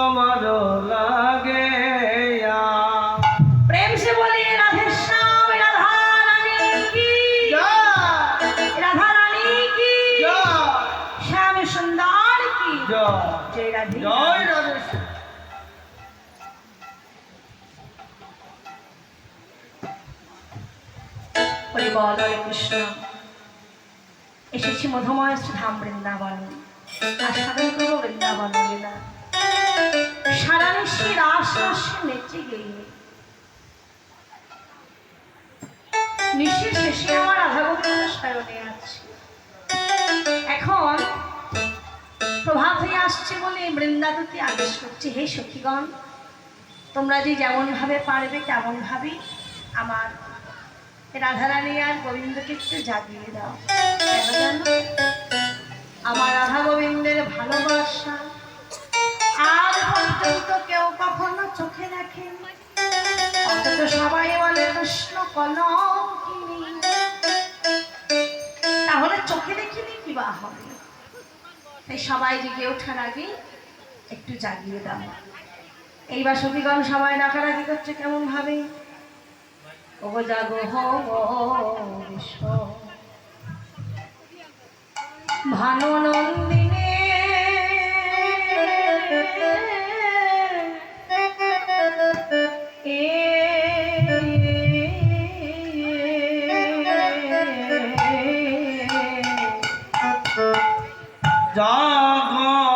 আমার লাগে प्रेम से बोलिए राधे श्याम राधा रानी की राधा रानी की श्याम सुंदर की जय राधे जय राधे। हरे बोल हरे कृष्ण এসেছি মধুময় ধাম বৃন্দাবন আস্বাদন করবো বৃন্দাবন লীলা সারা নিশি রাস রাসে নেচে গেয়ে নিশির শেষে আমার রাধা গোবিন্দ শয়নে আছে এখন প্রভাত হয়ে আসছে বলে বৃন্দাবতী আদেশ করছে হে সখীগণ তোমরা যে যেমন ভাবে পারবে তেমন ভাবেই আমার রাধারানী আর গোবিন্দকে একটু জাগিয়ে দাও কেন জানো আমার রাধা গোবিন্দের ভালোবাসা আর পর্যন্ত কেউ কখনো চোখে দেখেন অন্তত সবাই বলে কৃষ্ণ কলঙ্কিনী তাহলে চোখে দেখিনি কি বা হবে তাই সবাই জেগে ওঠার আগে একটু জাগিয়ে দাও এইবার সখীগণ সবাই ডাকাডাকি করছে কেমন ভাবে ওগো জাগো হো বিশ্ব ভানু নন্দী